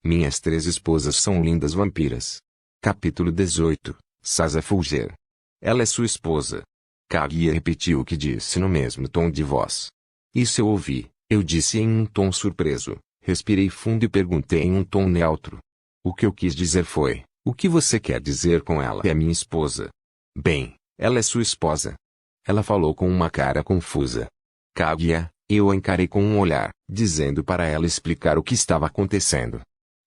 Minhas 3 esposas são lindas vampiras. Capítulo 18. Sasa Fulger. Ela é sua esposa. Kaguya repetiu o que disse no mesmo tom de voz. Isso eu ouvi, eu disse em um tom surpreso. Respirei fundo e perguntei em um tom neutro. O que eu quis dizer foi, o que você quer dizer com ela é minha esposa? Bem, ela é sua esposa. Ela falou com uma cara confusa. Kaguya, eu a encarei com um olhar, dizendo para ela explicar o que estava acontecendo.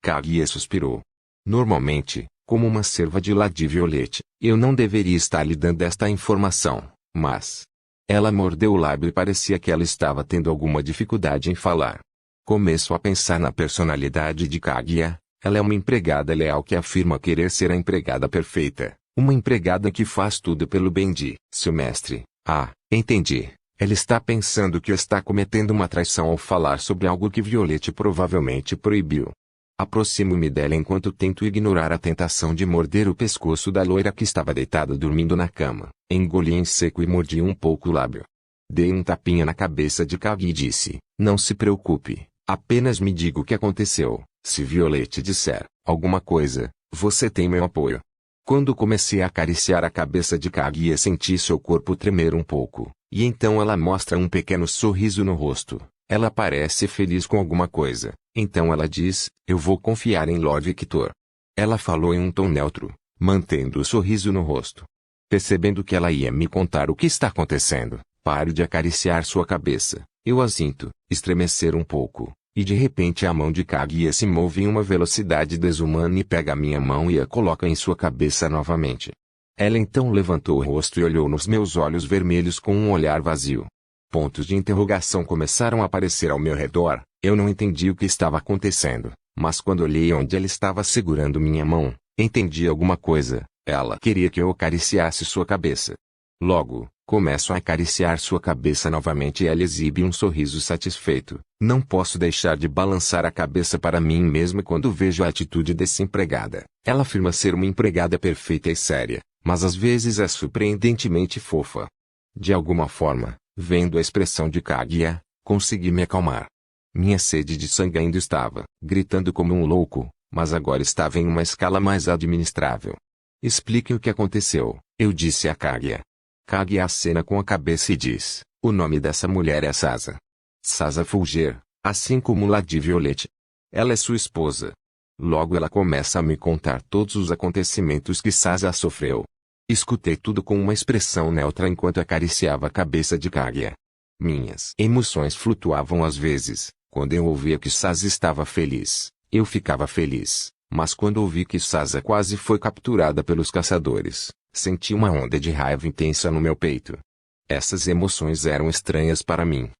Kaguya suspirou. Normalmente, como uma serva de Lady Violet, eu não deveria estar lhe dando esta informação, mas... Ela mordeu o lábio e parecia que ela estava tendo alguma dificuldade em falar. Começo a pensar na personalidade de Kaguya. Ela é uma empregada leal que afirma querer ser a empregada perfeita, uma empregada que faz tudo pelo bem de seu mestre. Ah, entendi. Ela está pensando que está cometendo uma traição ao falar sobre algo que Violet provavelmente proibiu. Aproximo-me dela enquanto tento ignorar a tentação de morder o pescoço da loira que estava deitada dormindo na cama. Engoli em seco e mordi um pouco o lábio. Dei um tapinha na cabeça de Kaguya e disse, não se preocupe, apenas me diga o que aconteceu. Se Violet disser alguma coisa, você tem meu apoio. Quando comecei a acariciar a cabeça de Kaguya senti seu corpo tremer um pouco, e então ela mostra um pequeno sorriso no rosto. Ela parece feliz com alguma coisa, então ela diz, eu vou confiar em Lord Victor. Ela falou em um tom neutro, mantendo o sorriso no rosto. Percebendo que ela ia me contar o que está acontecendo, paro de acariciar sua cabeça. Eu a sinto estremecer um pouco, e de repente a mão de Kaguya se move em uma velocidade desumana e pega a minha mão e a coloca em sua cabeça novamente. Ela então levantou o rosto e olhou nos meus olhos vermelhos com um olhar vazio. Pontos de interrogação começaram a aparecer ao meu redor. Eu não entendi o que estava acontecendo, mas quando olhei onde ela estava segurando minha mão, entendi alguma coisa. Ela queria que eu acariciasse sua cabeça. Logo, começo a acariciar sua cabeça novamente e ela exibe um sorriso satisfeito. Não posso deixar de balançar a cabeça para mim mesmo quando vejo a atitude dessa empregada. Ela afirma ser uma empregada perfeita e séria, mas às vezes é surpreendentemente fofa. De alguma forma, vendo a expressão de Kaguya, consegui me acalmar. Minha sede de sangue ainda estava, gritando como um louco, mas agora estava em uma escala mais administrável. Explique o que aconteceu, eu disse a Kaguya. Kaguya acena com a cabeça e diz, o nome dessa mulher é Sasa. Sasa Fulger, assim como Lady Violet. Ela é sua esposa. Logo ela começa a me contar todos os acontecimentos que Sasa sofreu. Escutei tudo com uma expressão neutra enquanto acariciava a cabeça de Kaguya. Minhas emoções flutuavam às vezes. Quando eu ouvia que Sasa estava feliz, eu ficava feliz. Mas quando ouvi que Sasa quase foi capturada pelos caçadores, senti uma onda de raiva intensa no meu peito. Essas emoções eram estranhas para mim.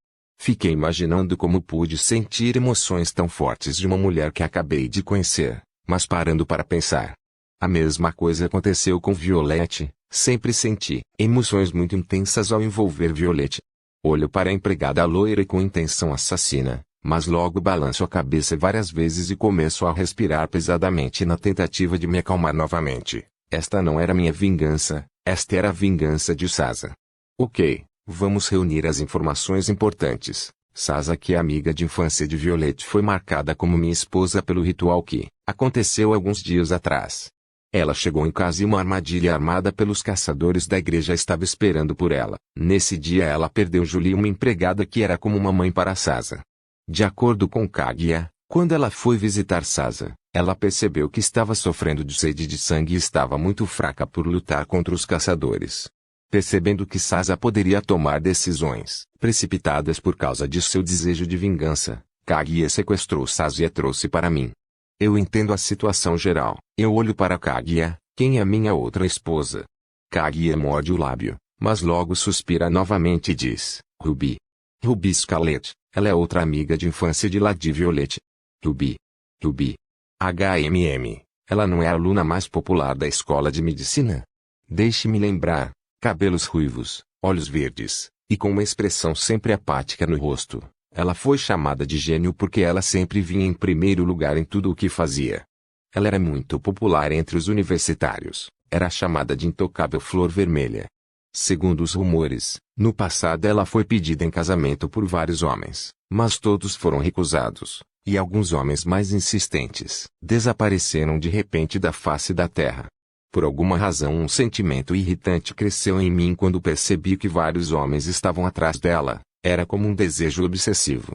Fiquei imaginando como pude sentir emoções tão fortes de uma mulher que acabei de conhecer, mas parando para pensar. A mesma coisa aconteceu com Violet, sempre senti emoções muito intensas ao envolver Violet. Olho para a empregada loira com intenção assassina, mas logo balanço a cabeça várias vezes e começo a respirar pesadamente na tentativa de me acalmar novamente. Esta não era minha vingança, esta era a vingança de Sasa. Ok, vamos reunir as informações importantes. Sasa, que é amiga de infância de Violet, foi marcada como minha esposa pelo ritual que aconteceu alguns dias atrás. Ela chegou em casa e uma armadilha armada pelos caçadores da igreja estava esperando por ela. Nesse dia ela perdeu Julie, uma empregada que era como uma mãe para Sasa. De acordo com Kaguya, quando ela foi visitar Sasa, ela percebeu que estava sofrendo de sede de sangue e estava muito fraca por lutar contra os caçadores. Percebendo que Sasa poderia tomar decisões precipitadas por causa de seu desejo de vingança, Kaguya sequestrou Sasa e a trouxe para mim. Eu entendo a situação geral. Eu olho para Kaguya, quem é minha outra esposa. Kaguya morde o lábio, mas logo suspira novamente e diz, Ruby. Ruby Scarlet, ela é outra amiga de infância de Lady Violet. Ruby. Ruby. Ela não é a aluna mais popular da escola de medicina? Deixe-me lembrar, cabelos ruivos, olhos verdes, e com uma expressão sempre apática no rosto. Ela foi chamada de gênio porque ela sempre vinha em primeiro lugar em tudo o que fazia. Ela era muito popular entre os universitários, era chamada de intocável flor vermelha. Segundo os rumores, no passado ela foi pedida em casamento por vários homens, mas todos foram recusados. E alguns homens mais insistentes desapareceram de repente da face da terra. Por alguma razão um sentimento irritante cresceu em mim quando percebi que vários homens estavam atrás dela. Era como um desejo obsessivo.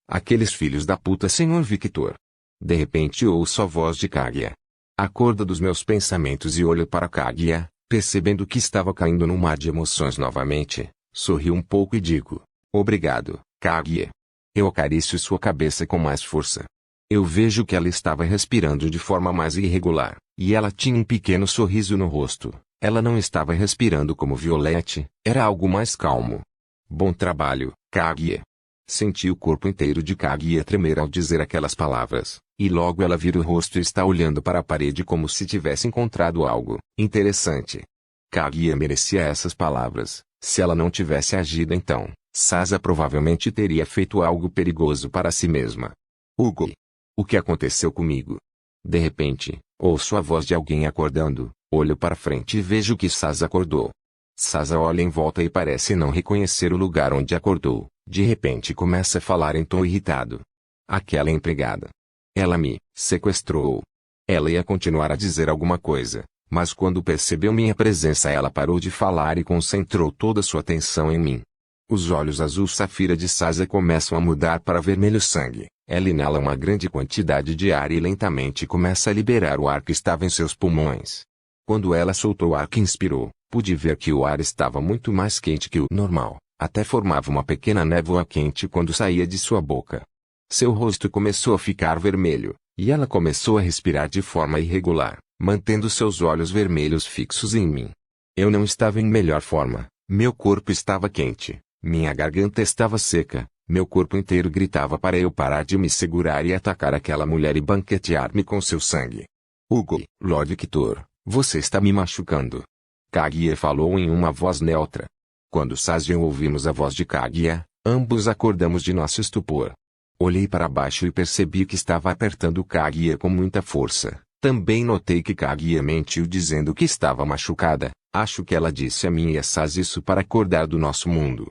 Aqueles filhos da puta, Sr. Victor. De repente ouço a voz de Kaguya. Acordo dos meus pensamentos e olho para Kaguya, percebendo que estava caindo num mar de emoções novamente. Sorrio um pouco e digo: obrigado, Kaguya. Eu acaricio sua cabeça com mais força. Eu vejo que ela estava respirando de forma mais irregular, e ela tinha um pequeno sorriso no rosto. Ela não estava respirando como Violette, era algo mais calmo. Bom trabalho, Kaguya. Senti o corpo inteiro de Kaguya tremer ao dizer aquelas palavras, e logo ela vira o rosto e está olhando para a parede como se tivesse encontrado algo interessante. Kaguya merecia essas palavras. Se ela não tivesse agido então, Sasa provavelmente teria feito algo perigoso para si mesma. Hugo. O que aconteceu comigo? De repente, ouço a voz de alguém acordando, olho para frente e vejo que Sasa acordou. Sasa olha em volta e parece não reconhecer o lugar onde acordou. De repente começa a falar em tom irritado. Aquela empregada. Ela me sequestrou. Ela ia continuar a dizer alguma coisa, mas quando percebeu minha presença ela parou de falar e concentrou toda sua atenção em mim. Os olhos azul safira de Sasa começam a mudar para vermelho sangue. Ela inala uma grande quantidade de ar e lentamente começa a liberar o ar que estava em seus pulmões. Quando ela soltou o ar que inspirou, pude ver que o ar estava muito mais quente que o normal, até formava uma pequena névoa quente quando saía de sua boca. Seu rosto começou a ficar vermelho, e ela começou a respirar de forma irregular, mantendo seus olhos vermelhos fixos em mim. Eu não estava em melhor forma, meu corpo estava quente, minha garganta estava seca, meu corpo inteiro gritava para eu parar de me segurar e atacar aquela mulher e banquetear-me com seu sangue. Hugo, Lord Victor, você está me machucando. Kaguya falou em uma voz neutra. Quando Sasa e eu ouvimos a voz de Kaguya, ambos acordamos de nosso estupor. Olhei para baixo e percebi que estava apertando Kaguya com muita força. Também notei que Kaguya mentiu dizendo que estava machucada. Acho que ela disse a mim e a Sasa isso para acordar do nosso mundo.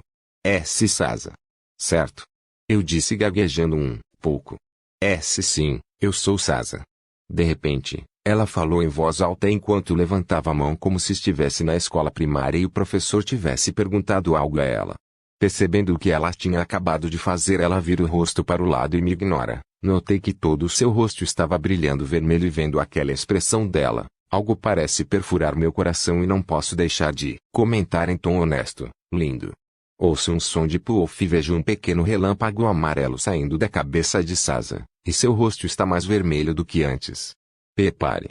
Se Sasa. Certo? Eu disse gaguejando um pouco. Sim, eu sou Sasa. De repente, ela falou em voz alta enquanto levantava a mão como se estivesse na escola primária e o professor tivesse perguntado algo a ela. Percebendo o que ela tinha acabado de fazer, ela vira o rosto para o lado e me ignora. Notei que todo o seu rosto estava brilhando vermelho e vendo aquela expressão dela, algo parece perfurar meu coração e não posso deixar de comentar em tom honesto. Lindo. Ouço um som de puff e vejo um pequeno relâmpago amarelo saindo da cabeça de Sasa, e seu rosto está mais vermelho do que antes. Pare.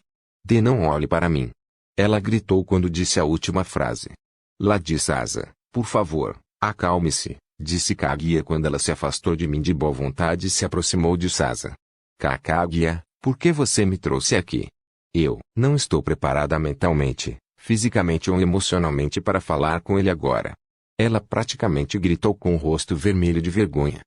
Não olhe para mim. Ela gritou quando disse a última frase. Lady Sasa, por favor, acalme-se, disse Kaguya quando ela se afastou de mim de boa vontade e se aproximou de Sasa. Kaguya, por que você me trouxe aqui? Eu não estou preparada mentalmente, fisicamente ou emocionalmente para falar com ele agora. Ela praticamente gritou com o rosto vermelho de vergonha.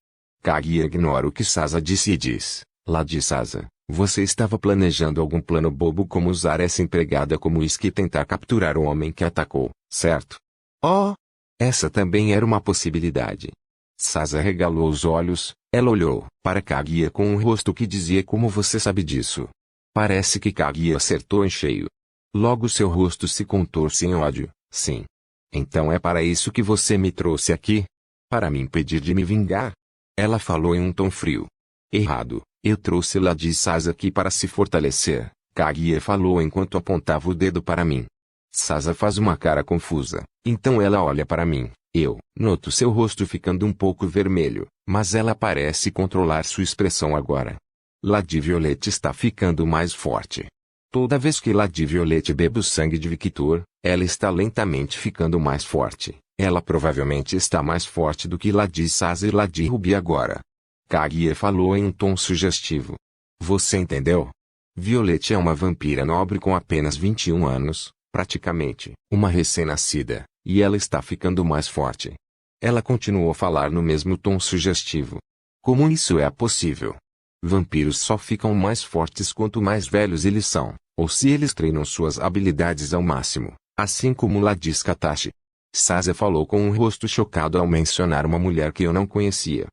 Kaguya ignora o que Sasa disse e diz, Lady Sasa, você estava planejando algum plano bobo como usar essa empregada como isca e tentar capturar o homem que atacou, certo? Oh! Essa também era uma possibilidade. Sasa regalou os olhos, ela olhou para Kaguya com um rosto que dizia como você sabe disso. Parece que Kaguya acertou em cheio. Logo seu rosto se contorce em ódio, sim. Então é para isso que você me trouxe aqui? Para me impedir de me vingar? Ela falou em um tom frio. Errado, eu trouxe Lady Sasa aqui para se fortalecer, Kaguya falou enquanto apontava o dedo para mim. Sasa faz uma cara confusa, então ela olha para mim, eu noto seu rosto ficando um pouco vermelho, mas ela parece controlar sua expressão agora. Lady Violette está ficando mais forte. Toda vez que Lady Violette bebe o sangue de Victor, ela está lentamente ficando mais forte. Ela provavelmente está mais forte do que Lady Sasa e Lady Ruby agora. Kaguya falou em um tom sugestivo. Você entendeu? Violette é uma vampira nobre com apenas 21 anos, praticamente uma recém-nascida, e ela está ficando mais forte. Ela continuou a falar no mesmo tom sugestivo. Como isso é possível? Vampiros só ficam mais fortes quanto mais velhos eles são, ou se eles treinam suas habilidades ao máximo, assim como Lady Katashi. Sasa falou com um rosto chocado ao mencionar uma mulher que eu não conhecia.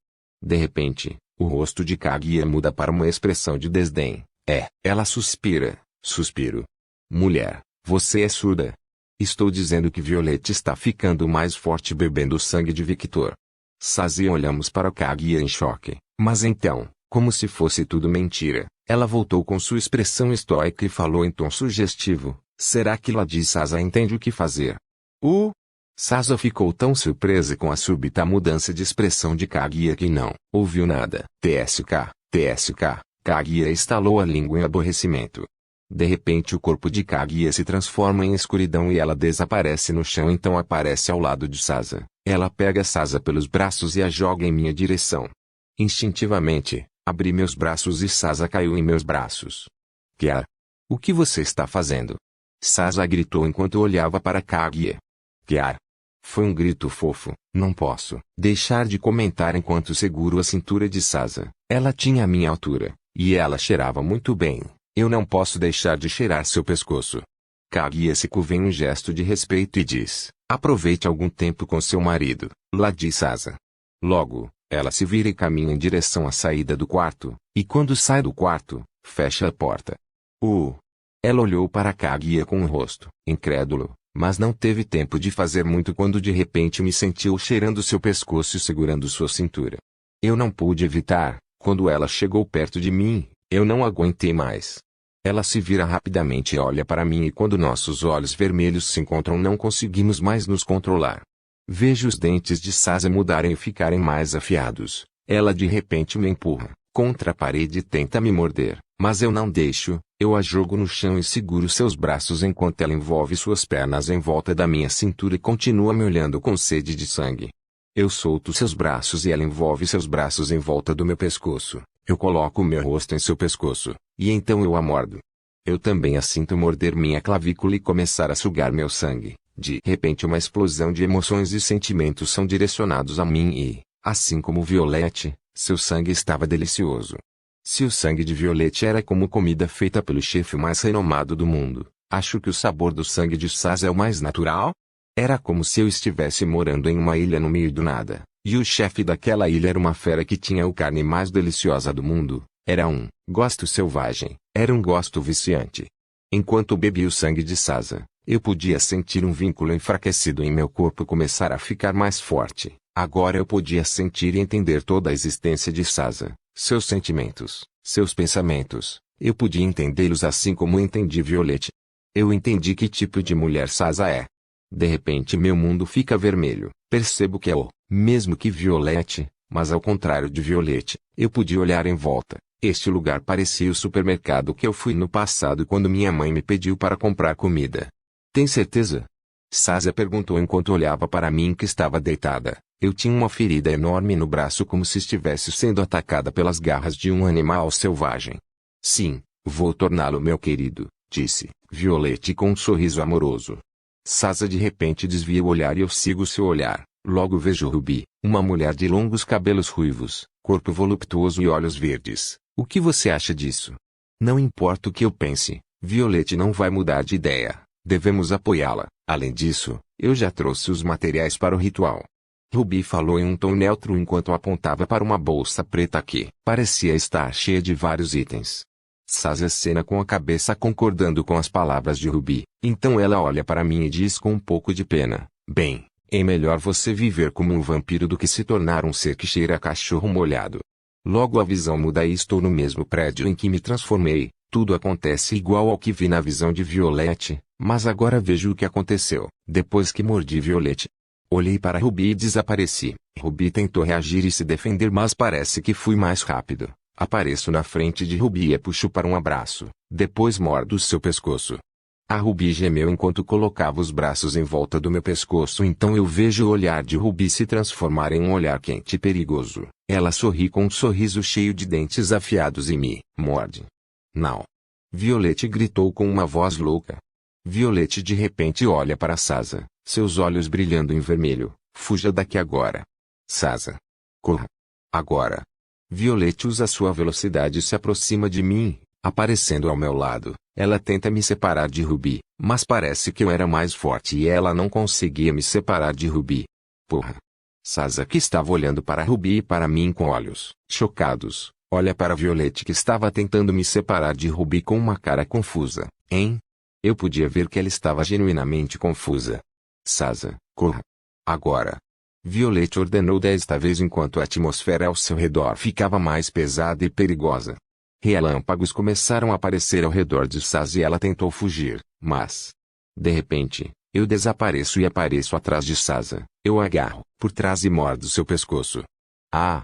De repente, O rosto de Kaguya muda para uma expressão de desdém. Ela suspira. Suspiro. Mulher, você é surda. Estou dizendo que Violette está ficando mais forte bebendo o sangue de Victor. Sazzy olhamos para Kaguya em choque, mas então, como se fosse tudo mentira, ela voltou com sua expressão estoica e falou em tom sugestivo. Será que Lady Sasa entende o que fazer? Sasa ficou tão surpresa com a súbita mudança de expressão de Kaguya que não ouviu nada. TSK. Kaguya estalou a língua em aborrecimento. De repente o corpo de Kaguya se transforma em escuridão e ela desaparece no chão, então aparece ao lado de Sasa. Ela pega Sasa pelos braços e a joga em minha direção. Instintivamente, abri meus braços e Sasa caiu em meus braços. Kiara, o que você está fazendo? Sasa gritou enquanto olhava para Kaguya. Kiara. Foi um grito fofo. Não posso deixar de comentar enquanto seguro a cintura de Sasa. Ela tinha a minha altura, e ela cheirava muito bem. Eu não posso deixar de cheirar seu pescoço. Kaguya se curva em um gesto de respeito e diz, aproveite algum tempo com seu marido, Lady Sasa. Logo, ela se vira e caminha em direção à saída do quarto, e quando sai do quarto, fecha a porta. Ela olhou para Kaguya com o rosto incrédulo, mas não teve tempo de fazer muito quando de repente me sentiu cheirando seu pescoço e segurando sua cintura. Eu não pude evitar, quando ela chegou perto de mim, eu não aguentei mais. Ela se vira rapidamente e olha para mim e quando nossos olhos vermelhos se encontram não conseguimos mais nos controlar. Vejo os dentes de Sasa mudarem e ficarem mais afiados. Ela de repente me empurra contra a parede e tenta me morder, mas eu não deixo. Eu a jogo no chão e seguro seus braços enquanto ela envolve suas pernas em volta da minha cintura e continua me olhando com sede de sangue. Eu solto seus braços e ela envolve seus braços em volta do meu pescoço. Eu coloco o meu rosto em seu pescoço, e então eu a mordo. Eu também a sinto morder minha clavícula e começar a sugar meu sangue. De repente uma explosão de emoções e sentimentos são direcionados a mim e, assim como Violette, seu sangue estava delicioso. Se o sangue de Violette era como comida feita pelo chefe mais renomado do mundo, acho que o sabor do sangue de Sasa é o mais natural? Era como se eu estivesse morando em uma ilha no meio do nada, e o chefe daquela ilha era uma fera que tinha a carne mais deliciosa do mundo. Era um gosto selvagem, era um gosto viciante. Enquanto bebia o sangue de Sasa, eu podia sentir um vínculo enfraquecido em meu corpo começar a ficar mais forte. Agora eu podia sentir e entender toda a existência de Sasa. Seus sentimentos, seus pensamentos, eu podia entendê-los assim como entendi Violette. Eu entendi que tipo de mulher Sasa é. De repente meu mundo fica vermelho, percebo que é o mesmo que Violette, mas ao contrário de Violette, eu podia olhar em volta. Este lugar parecia o supermercado que eu fui no passado quando minha mãe me pediu para comprar comida. Tem certeza? Sasa perguntou enquanto olhava para mim que estava deitada. Eu tinha uma ferida enorme no braço como se estivesse sendo atacada pelas garras de um animal selvagem. Sim, vou torná-lo meu querido, disse Violette com um sorriso amoroso. Sasa de repente desvia o olhar e eu sigo seu olhar. Logo vejo Ruby, uma mulher de longos cabelos ruivos, corpo voluptuoso e olhos verdes. O que você acha disso? Não importa o que eu pense, Violette não vai mudar de ideia. Devemos apoiá-la. Além disso, eu já trouxe os materiais para o ritual. Ruby falou em um tom neutro enquanto apontava para uma bolsa preta que parecia estar cheia de vários itens. Sasa acena com a cabeça concordando com as palavras de Ruby. Então ela olha para mim e diz com um pouco de pena, bem, é melhor você viver como um vampiro do que se tornar um ser que cheira a cachorro molhado. Logo a visão muda e estou no mesmo prédio em que me transformei. Tudo acontece igual ao que vi na visão de Violette, mas agora vejo o que aconteceu, depois que mordi Violette. Olhei para Ruby e desapareci. Ruby tentou reagir e se defender, mas parece que fui mais rápido. Apareço na frente de Ruby e a puxo para um abraço, depois mordo seu pescoço. A Ruby gemeu enquanto colocava os braços em volta do meu pescoço, então eu vejo o olhar de Ruby se transformar em um olhar quente e perigoso. Ela sorri com um sorriso cheio de dentes afiados e me morde. Não! Violette gritou com uma voz louca. Violette de repente olha para Sasa, seus olhos brilhando em vermelho. Fuja daqui agora. Sasa. Corra. Agora. Violette usa sua velocidade e se aproxima de mim, aparecendo ao meu lado. Ela tenta me separar de Ruby, mas parece que eu era mais forte e ela não conseguia me separar de Ruby. Porra! Sasa, que estava olhando para Ruby e para mim com olhos chocados, olha para Violet, que estava tentando me separar de Ruby com uma cara confusa. Hein? Eu podia ver que ela estava genuinamente confusa. Sasa, corra. Agora. Violet ordenou desta vez enquanto a atmosfera ao seu redor ficava mais pesada e perigosa. Relâmpagos começaram a aparecer ao redor de Sasa e ela tentou fugir, mas... de repente, eu desapareço e apareço atrás de Sasa. Eu a agarro por trás e mordo seu pescoço. Ah!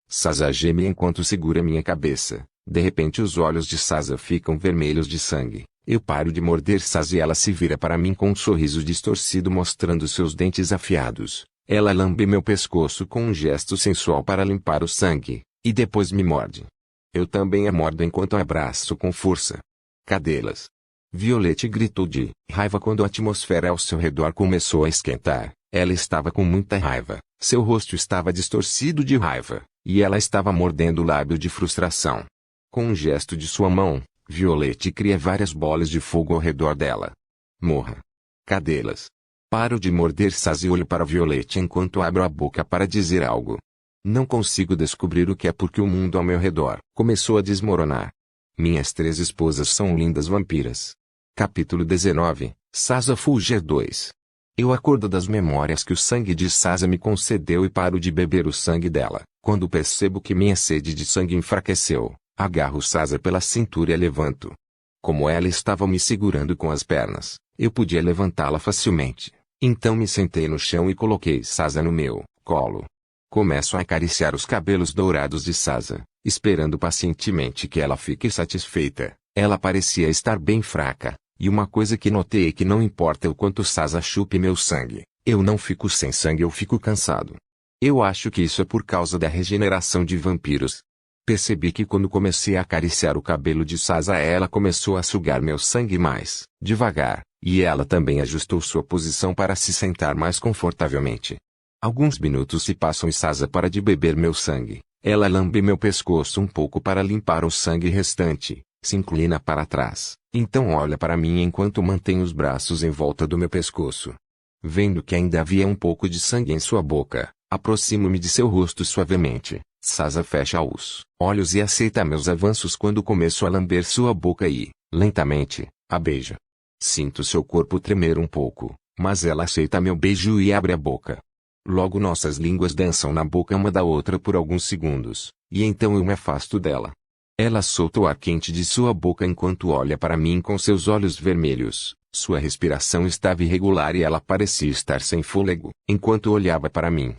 Sasa geme enquanto segura minha cabeça. De repente os olhos de Sasa ficam vermelhos de sangue. Eu paro de morder Sasa e ela se vira para mim com um sorriso distorcido mostrando seus dentes afiados. Ela lambe meu pescoço com um gesto sensual para limpar o sangue, e depois me morde. Eu também a mordo enquanto a abraço com força. Cadelas! Violet gritou de raiva quando a atmosfera ao seu redor começou a esquentar. Ela estava com muita raiva, seu rosto estava distorcido de raiva, e ela estava mordendo o lábio de frustração. Com um gesto de sua mão, Violet cria várias bolas de fogo ao redor dela. Morra! Cadelas! Paro de morder Sasa e olho para Violet enquanto abro a boca para dizer algo. Não consigo descobrir o que é porque o mundo ao meu redor começou a desmoronar. Minhas 3 esposas são lindas vampiras. Capítulo 19, Sasa Fulger 2. Eu acordo das memórias que o sangue de Sasa me concedeu e paro de beber o sangue dela. Quando percebo que minha sede de sangue enfraqueceu, agarro Sasa pela cintura e a levanto. Como ela estava me segurando com as pernas, eu podia levantá-la facilmente. Então me sentei no chão e coloquei Sasa no meu colo. Começo a acariciar os cabelos dourados de Sasa, esperando pacientemente que ela fique satisfeita. Ela parecia estar bem fraca, e uma coisa que notei é que não importa o quanto Sasa chupe meu sangue, eu não fico sem sangue, eu fico cansado. Eu acho que isso é por causa da regeneração de vampiros. Percebi que quando comecei a acariciar o cabelo de Sasa ela começou a sugar meu sangue mais devagar, e ela também ajustou sua posição para se sentar mais confortavelmente. Alguns minutos se passam e Sasa para de beber meu sangue. Ela lambe meu pescoço um pouco para limpar o sangue restante, se inclina para trás, então olha para mim enquanto mantém os braços em volta do meu pescoço. Vendo que ainda havia um pouco de sangue em sua boca, aproximo-me de seu rosto suavemente. Sasa fecha os olhos e aceita meus avanços quando começo a lamber sua boca e, lentamente, a beija. Sinto seu corpo tremer um pouco, mas ela aceita meu beijo e abre a boca. Logo nossas línguas dançam na boca uma da outra por alguns segundos, e então eu me afasto dela. Ela solta o ar quente de sua boca enquanto olha para mim com seus olhos vermelhos. Sua respiração estava irregular e ela parecia estar sem fôlego, enquanto olhava para mim.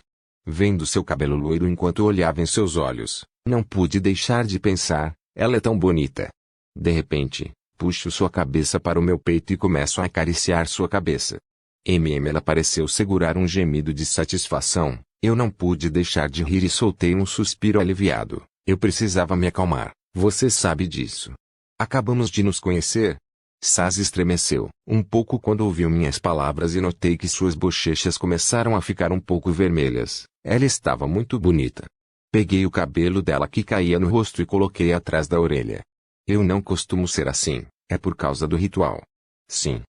Vendo seu cabelo loiro enquanto olhava em seus olhos, não pude deixar de pensar, ela é tão bonita. De repente, puxo sua cabeça para o meu peito e começo a acariciar sua cabeça. Ela pareceu segurar um gemido de satisfação. Eu não pude deixar de rir e soltei um suspiro aliviado. Eu precisava me acalmar, você sabe disso. Acabamos de nos conhecer? Sasa estremeceu um pouco quando ouviu minhas palavras e notei que suas bochechas começaram a ficar um pouco vermelhas. Ela estava muito bonita. Peguei o cabelo dela que caía no rosto e coloquei atrás da orelha. Eu não costumo ser assim, é por causa do ritual. Sim.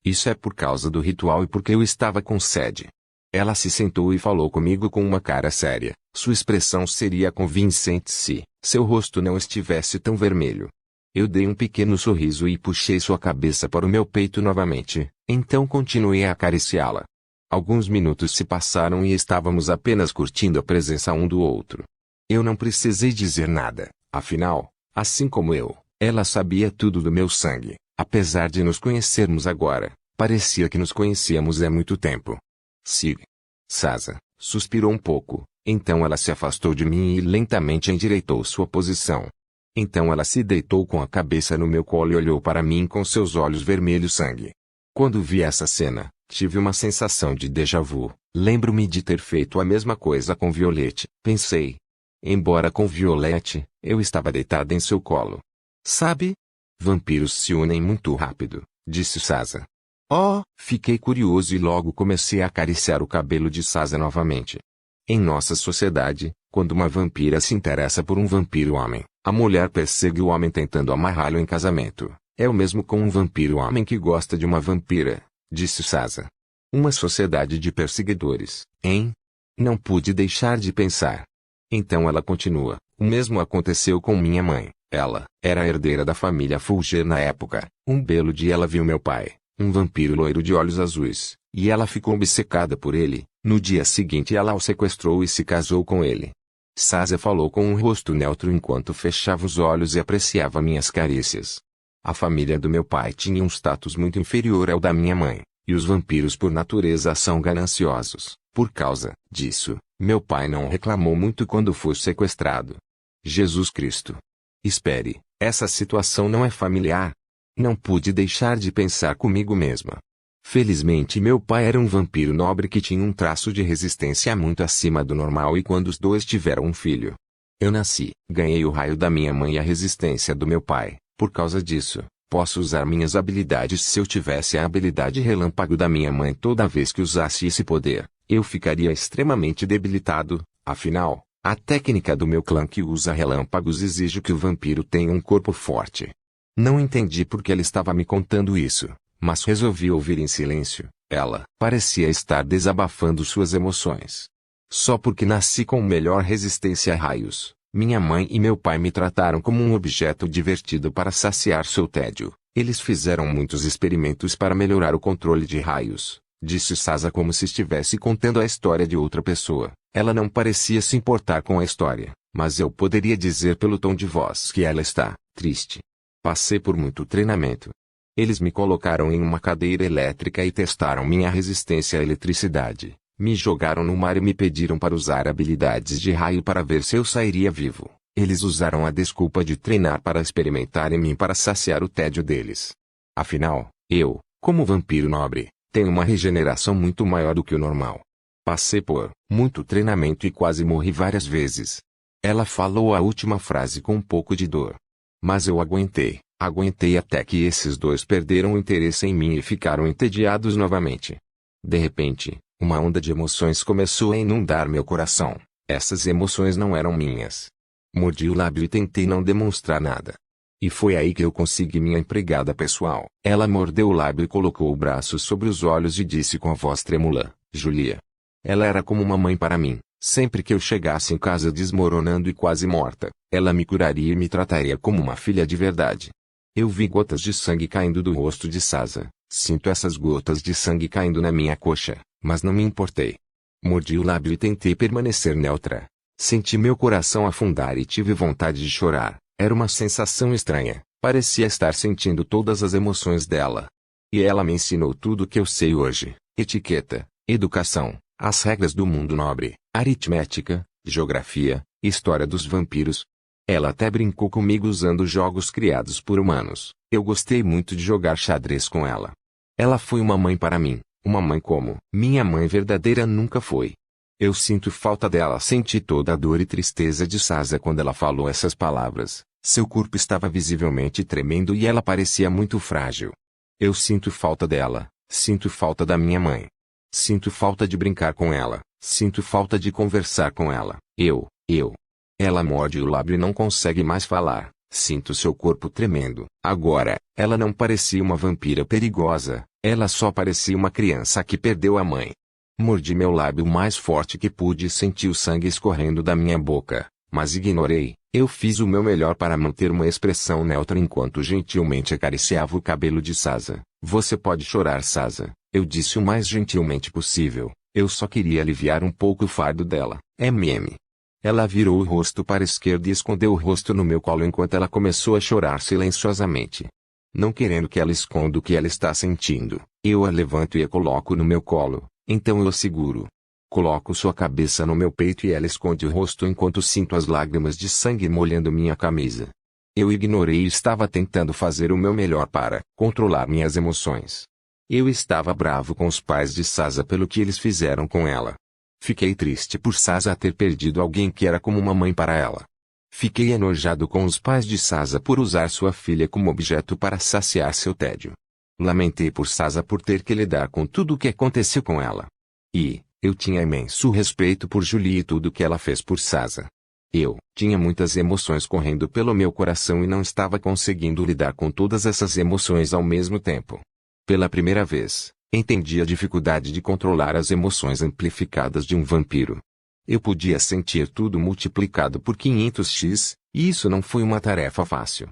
Isso é por causa do ritual e porque eu estava com sede. Ela se sentou e falou comigo com uma cara séria. Sua expressão seria convincente se seu rosto não estivesse tão vermelho. Eu dei um pequeno sorriso e puxei sua cabeça para o meu peito novamente, então continuei a acariciá-la. Alguns minutos se passaram e estávamos apenas curtindo a presença um do outro. Eu não precisei dizer nada, afinal, assim como eu, ela sabia tudo do meu sangue. Apesar de nos conhecermos agora, parecia que nos conhecíamos há muito tempo. Siga. Sasa suspirou um pouco, então ela se afastou de mim e lentamente endireitou sua posição. Então ela se deitou com a cabeça no meu colo e olhou para mim com seus olhos vermelhos sangue. Quando vi essa cena, tive uma sensação de déjà vu. Lembro-me de ter feito a mesma coisa com Violet, pensei. Embora com Violet, eu estava deitada em seu colo. Sabe? Vampiros se unem muito rápido, disse Sasa. Oh! Fiquei curioso e logo comecei a acariciar o cabelo de Sasa novamente. Em nossa sociedade, quando uma vampira se interessa por um vampiro homem, a mulher persegue o homem tentando amarrá-lo em casamento. É o mesmo com um vampiro homem que gosta de uma vampira, disse Sasa. Uma sociedade de perseguidores, hein? Não pude deixar de pensar. Então ela continua: o mesmo aconteceu com minha mãe. Ela era a herdeira da família Fulger na época. Um belo dia ela viu meu pai, um vampiro loiro de olhos azuis, e ela ficou obcecada por ele. No dia seguinte ela o sequestrou e se casou com ele. Sazia falou com um rosto neutro enquanto fechava os olhos e apreciava minhas carícias. A família do meu pai tinha um status muito inferior ao da minha mãe, e os vampiros por natureza são gananciosos. Por causa disso, meu pai não reclamou muito quando foi sequestrado. Jesus Cristo. Espere, essa situação não é familiar? Não pude deixar de pensar comigo mesma. Felizmente meu pai era um vampiro nobre que tinha um traço de resistência muito acima do normal e quando os dois tiveram um filho. Eu nasci, ganhei o raio da minha mãe e a resistência do meu pai. Por causa disso, posso usar minhas habilidades. Se eu tivesse a habilidade relâmpago da minha mãe toda vez que usasse esse poder, eu ficaria extremamente debilitado. Afinal, a técnica do meu clã que usa relâmpagos exige que o vampiro tenha um corpo forte. Não entendi por que ela estava me contando isso, mas resolvi ouvir em silêncio. Ela parecia estar desabafando suas emoções. Só porque nasci com melhor resistência a raios, minha mãe e meu pai me trataram como um objeto divertido para saciar seu tédio. Eles fizeram muitos experimentos para melhorar o controle de raios, disse Sazia como se estivesse contando a história de outra pessoa. Ela não parecia se importar com a história, mas eu poderia dizer pelo tom de voz que ela está triste. Passei por muito treinamento. Eles me colocaram em uma cadeira elétrica e testaram minha resistência à eletricidade. Me jogaram no mar e me pediram para usar habilidades de raio para ver se eu sairia vivo. Eles usaram a desculpa de treinar para experimentar em mim para saciar o tédio deles. Afinal, eu, como vampiro nobre, tenho uma regeneração muito maior do que o normal. Passei por muito treinamento e quase morri várias vezes. Ela falou a última frase com um pouco de dor. Mas eu aguentei até que esses dois perderam o interesse em mim e ficaram entediados novamente. De repente, uma onda de emoções começou a inundar meu coração. Essas emoções não eram minhas. Mordi o lábio e tentei não demonstrar nada. E foi aí que eu consegui minha empregada pessoal. Ela mordeu o lábio e colocou o braço sobre os olhos e disse com a voz trêmula: Julia. Ela era como uma mãe para mim. Sempre que eu chegasse em casa desmoronando e quase morta, ela me curaria e me trataria como uma filha de verdade. Eu vi gotas de sangue caindo do rosto de Sazia. Sinto essas gotas de sangue caindo na minha coxa, mas não me importei. Mordi o lábio e tentei permanecer neutra. Senti meu coração afundar e tive vontade de chorar. Era uma sensação estranha. Parecia estar sentindo todas as emoções dela. E ela me ensinou tudo o que eu sei hoje: etiqueta, educação, as regras do mundo nobre, aritmética, geografia, história dos vampiros. Ela até brincou comigo usando jogos criados por humanos. Eu gostei muito de jogar xadrez com ela. Ela foi uma mãe para mim, uma mãe como minha mãe verdadeira nunca foi. Eu sinto falta dela. Senti toda a dor e tristeza de Sazia quando ela falou essas palavras. Seu corpo estava visivelmente tremendo e ela parecia muito frágil. Eu sinto falta dela, sinto falta da minha mãe. Sinto falta de brincar com ela, sinto falta de conversar com ela. Ela morde o lábio e não consegue mais falar. Sinto seu corpo tremendo. Agora, ela não parecia uma vampira perigosa, ela só parecia uma criança que perdeu a mãe. Mordi meu lábio o mais forte que pude e senti o sangue escorrendo da minha boca, mas ignorei. Eu fiz o meu melhor para manter uma expressão neutra enquanto gentilmente acariciava o cabelo de Sazia. Você pode chorar, Sazia, eu disse o mais gentilmente possível. Eu só queria aliviar um pouco o fardo dela. Ela virou o rosto para a esquerda e escondeu o rosto no meu colo enquanto ela começou a chorar silenciosamente. Não querendo que ela esconda o que ela está sentindo, eu a levanto e a coloco no meu colo. Então eu a seguro. Coloco sua cabeça no meu peito e ela esconde o rosto enquanto sinto as lágrimas de sangue molhando minha camisa. Eu ignorei e estava tentando fazer o meu melhor para controlar minhas emoções. Eu estava bravo com os pais de Sazia pelo que eles fizeram com ela. Fiquei triste por Sazia ter perdido alguém que era como uma mãe para ela. Fiquei enojado com os pais de Sazia por usar sua filha como objeto para saciar seu tédio. Lamentei por Sazia por ter que lidar com tudo o que aconteceu com ela. E eu tinha imenso respeito por Julie e tudo o que ela fez por Sazia. Eu tinha muitas emoções correndo pelo meu coração e não estava conseguindo lidar com todas essas emoções ao mesmo tempo. Pela primeira vez, entendi a dificuldade de controlar as emoções amplificadas de um vampiro. Eu podia sentir tudo multiplicado por 500x, e isso não foi uma tarefa fácil.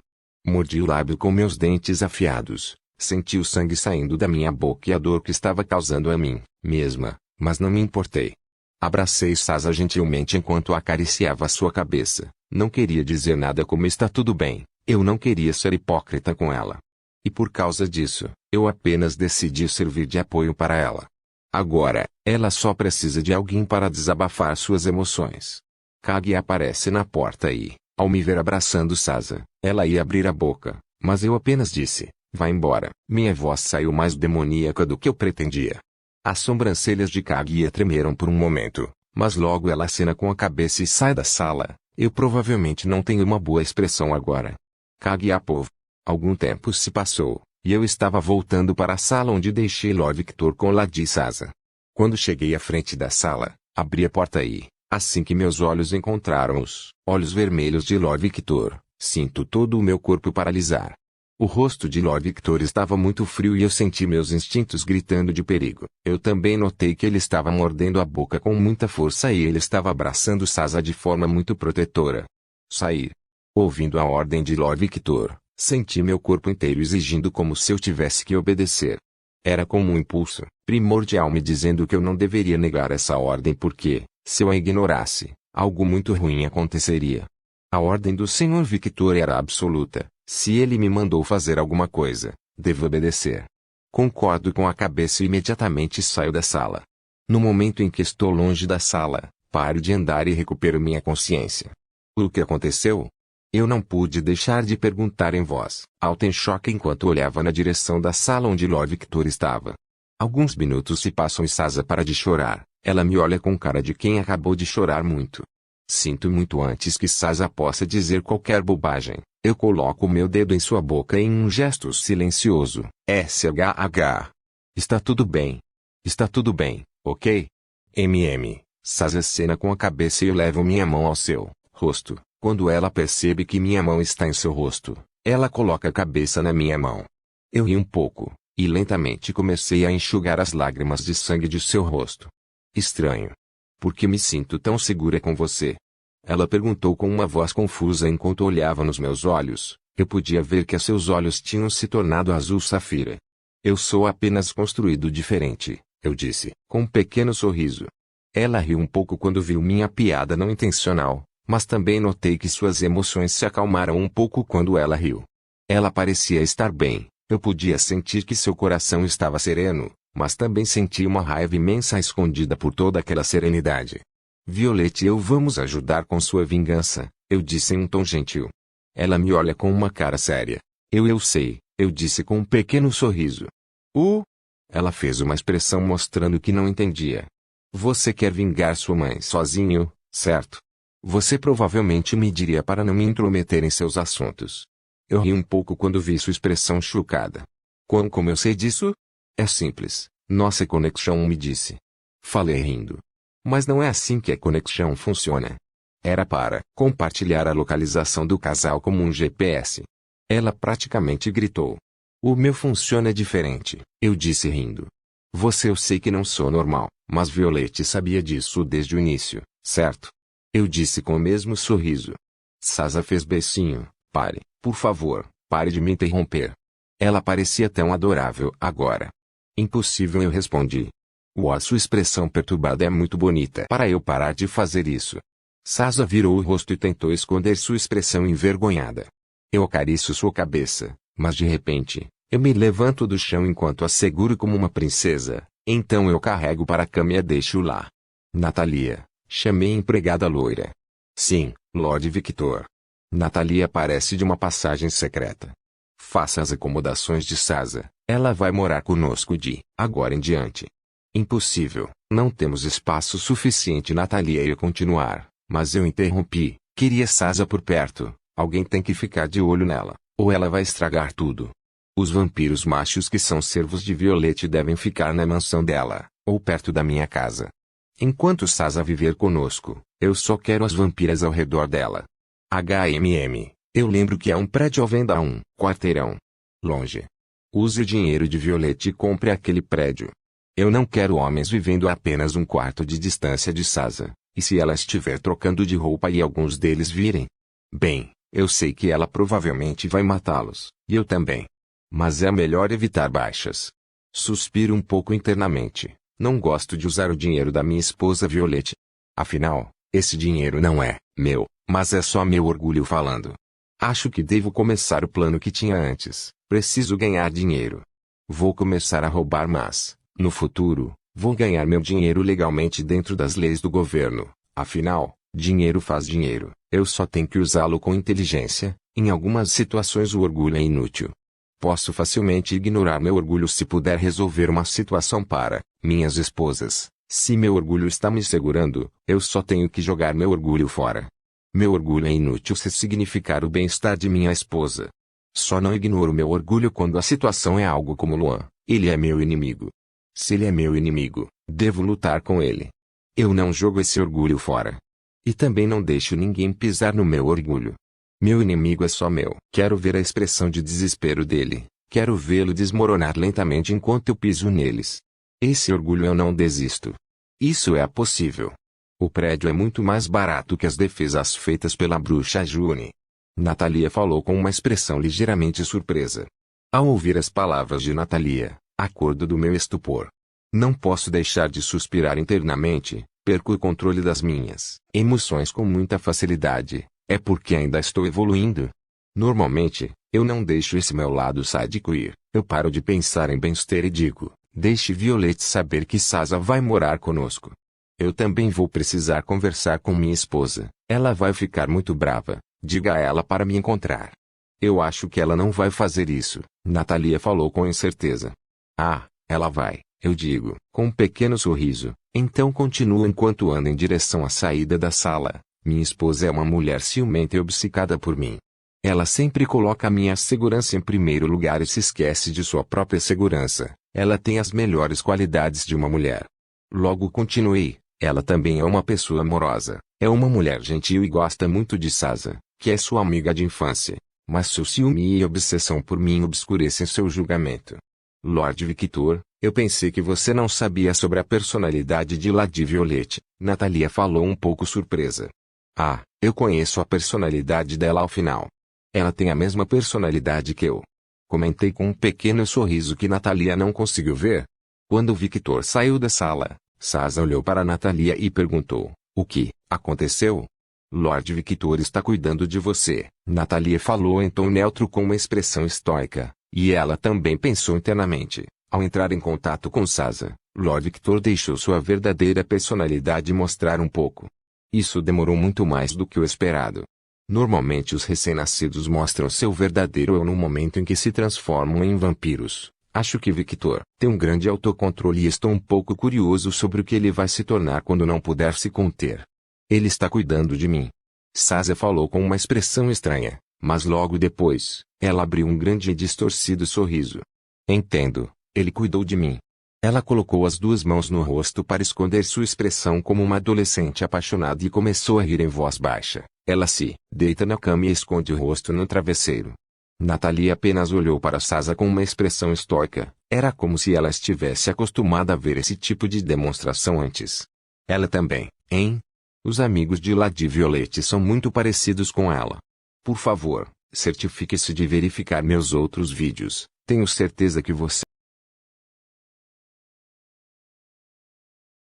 Mordi o lábio com meus dentes afiados, senti o sangue saindo da minha boca e a dor que estava causando a mim mesma, mas não me importei. Abracei Sasa gentilmente enquanto acariciava sua cabeça. Não queria dizer nada como está tudo bem, eu não queria ser hipócrita com ela. E por causa disso, eu apenas decidi servir de apoio para ela. Agora, ela só precisa de alguém para desabafar suas emoções. Kagi aparece na porta e, ao me ver abraçando Sasa, ela ia abrir a boca, mas eu apenas disse, vá embora. Minha voz saiu mais demoníaca do que eu pretendia. As sobrancelhas de Kaguya tremeram por um momento, mas logo ela acena com a cabeça e sai da sala. Eu provavelmente não tenho uma boa expressão agora. Kaguya povo. Algum tempo se passou, e eu estava voltando para a sala onde deixei Lord Victor com Lady Sasa. Quando cheguei à frente da sala, abri a porta e, assim que meus olhos encontraram os olhos vermelhos de Lord Victor, sinto todo o meu corpo paralisar. O rosto de Lord Victor estava muito frio e eu senti meus instintos gritando de perigo. Eu também notei que ele estava mordendo a boca com muita força e ele estava abraçando Sasa de forma muito protetora. Sair. Ouvindo a ordem de Lord Victor, senti meu corpo inteiro exigindo como se eu tivesse que obedecer. Era como um impulso primordial me dizendo que eu não deveria negar essa ordem porque, se eu a ignorasse, algo muito ruim aconteceria. A ordem do Sr. Victor era absoluta. Se ele me mandou fazer alguma coisa, devo obedecer. Concordo com a cabeça e imediatamente saio da sala. No momento em que estou longe da sala, paro de andar e recupero minha consciência. O que aconteceu? Eu não pude deixar de perguntar em voz alta em choque enquanto olhava na direção da sala onde Lord Victor estava. Alguns minutos se passam e Sasa para de chorar. Ela me olha com cara de quem acabou de chorar muito. Sinto muito antes que Sasa possa dizer qualquer bobagem. Eu coloco o meu dedo em sua boca em um gesto silencioso. SHH. Está tudo bem. Está tudo bem, ok? Sasa acena com a cabeça e eu levo minha mão ao seu rosto. Quando ela percebe que minha mão está em seu rosto, ela coloca a cabeça na minha mão. Eu ri um pouco, e lentamente comecei a enxugar as lágrimas de sangue de seu rosto. Estranho. Por que me sinto tão segura com você? Ela perguntou com uma voz confusa enquanto olhava nos meus olhos. Eu podia ver que seus olhos tinham se tornado azul safira. Eu sou apenas construído diferente, eu disse, com um pequeno sorriso. Ela riu um pouco quando viu minha piada não intencional, mas também notei que suas emoções se acalmaram um pouco quando ela riu. Ela parecia estar bem, eu podia sentir que seu coração estava sereno, mas também senti uma raiva imensa escondida por toda aquela serenidade. Violet e eu vamos ajudar com sua vingança, eu disse em um tom gentil. Ela me olha com uma cara séria. Eu sei, eu disse com um pequeno sorriso. Ela fez uma expressão mostrando que não entendia. Você quer vingar sua mãe sozinho, certo? Você provavelmente me diria para não me intrometer em seus assuntos. Eu ri um pouco quando vi sua expressão chocada. Como eu sei disso? É simples, nossa conexão me disse. Falei rindo. Mas não é assim que a conexão funciona. Era para compartilhar a localização do casal como um GPS. Ela praticamente gritou. O meu funciona diferente, eu disse rindo. Eu sei que não sou normal, mas Violet sabia disso desde o início, certo? Eu disse com o mesmo sorriso. Sasa fez beicinho. Pare, por favor, pare de me interromper. Ela parecia tão adorável agora. Impossível, eu respondi. Sua expressão perturbada é muito bonita para eu parar de fazer isso. Sasa virou o rosto e tentou esconder sua expressão envergonhada. Eu acaricio sua cabeça, mas de repente, eu me levanto do chão enquanto a seguro como uma princesa, então eu carrego para a cama e a deixo lá. Natalia, chamei a empregada loira. Sim, Lord Victor. Natalia parece de uma passagem secreta. Faça as acomodações de Sasa, ela vai morar conosco de agora em diante. Impossível, não temos espaço suficiente. Natalia ia continuar, mas eu interrompi. Queria Sasa por perto, alguém tem que ficar de olho nela, ou ela vai estragar tudo. Os vampiros machos que são servos de Violet devem ficar na mansão dela, ou perto da minha casa. Enquanto Sasa viver conosco, eu só quero as vampiras ao redor dela. Eu lembro que há um prédio à venda a um quarteirão longe. Use o dinheiro de Violet e compre aquele prédio. Eu não quero homens vivendo a apenas um quarto de distância de Sasa. E se ela estiver trocando de roupa e alguns deles virem? Bem, eu sei que ela provavelmente vai matá-los, e eu também. Mas é melhor evitar baixas. Suspiro um pouco internamente. Não gosto de usar o dinheiro da minha esposa Violette. Afinal, esse dinheiro não é meu, mas é só meu orgulho falando. Acho que devo começar o plano que tinha antes. Preciso ganhar dinheiro. Vou começar a roubar, mas, no futuro, vou ganhar meu dinheiro legalmente dentro das leis do governo. Afinal, dinheiro faz dinheiro. Eu só tenho que usá-lo com inteligência. Em algumas situações o orgulho é inútil. Posso facilmente ignorar meu orgulho se puder resolver uma situação para minhas esposas. Se meu orgulho está me segurando, eu só tenho que jogar meu orgulho fora. Meu orgulho é inútil se significar o bem-estar de minha esposa. Só não ignoro meu orgulho quando a situação é algo como Luan. Ele é meu inimigo. Se ele é meu inimigo, devo lutar com ele. Eu não jogo esse orgulho fora. E também não deixo ninguém pisar no meu orgulho. Meu inimigo é só meu. Quero ver a expressão de desespero dele. Quero vê-lo desmoronar lentamente enquanto eu piso neles. Esse orgulho eu não desisto. Isso é possível. O prédio é muito mais barato que as defesas feitas pela bruxa June. Natalia falou com uma expressão ligeiramente surpresa. Ao ouvir as palavras de Natalia, acordo do meu estupor. Não posso deixar de suspirar internamente, perco o controle das minhas emoções com muita facilidade. É porque ainda estou evoluindo. Normalmente, eu não deixo esse meu lado sádico ir. Eu paro de pensar em bem-estar e digo, deixe Violette saber que Sasa vai morar conosco. Eu também vou precisar conversar com minha esposa. Ela vai ficar muito brava. Diga a ela para me encontrar. Eu acho que ela não vai fazer isso, Natalia falou com incerteza. Ah, ela vai, eu digo, com um pequeno sorriso. Então continuo enquanto ando em direção à saída da sala. Minha esposa é uma mulher ciumenta e obcecada por mim. Ela sempre coloca a minha segurança em primeiro lugar e se esquece de sua própria segurança. Ela tem as melhores qualidades de uma mulher. Logo continuei, ela também é uma pessoa amorosa. É uma mulher gentil e gosta muito de Sasa, que é sua amiga de infância. Mas seu ciúme e obsessão por mim obscurecem seu julgamento. Lord Victor, eu pensei que você não sabia sobre a personalidade de Lady Violette. Natalia falou um pouco surpresa. Ah, eu conheço a personalidade dela ao final. Ela tem a mesma personalidade que eu. Comentei com um pequeno sorriso que Natalia não conseguiu ver. Quando Victor saiu da sala, Sasa olhou para Natalia e perguntou, o que aconteceu? Lord Victor está cuidando de você. Natalia falou em tom neutro com uma expressão estoica, e ela também pensou internamente. Ao entrar em contato com Sasa, Lord Victor deixou sua verdadeira personalidade mostrar um pouco. Isso demorou muito mais do que o esperado. Normalmente os recém-nascidos mostram seu verdadeiro eu no momento em que se transformam em vampiros. Acho que Victor tem um grande autocontrole e estou um pouco curioso sobre o que ele vai se tornar quando não puder se conter. Ele está cuidando de mim. Sasa falou com uma expressão estranha, mas logo depois, ela abriu um grande e distorcido sorriso. Entendo, ele cuidou de mim. Ela colocou as duas mãos no rosto para esconder sua expressão como uma adolescente apaixonada e começou a rir em voz baixa. Ela se deita na cama e esconde o rosto no travesseiro. Natalia apenas olhou para Sasa com uma expressão estoica. Era como se ela estivesse acostumada a ver esse tipo de demonstração antes. Ela também, hein? Os amigos de Lady Violette são muito parecidos com ela. Por favor, certifique-se de verificar meus outros vídeos. Tenho certeza que você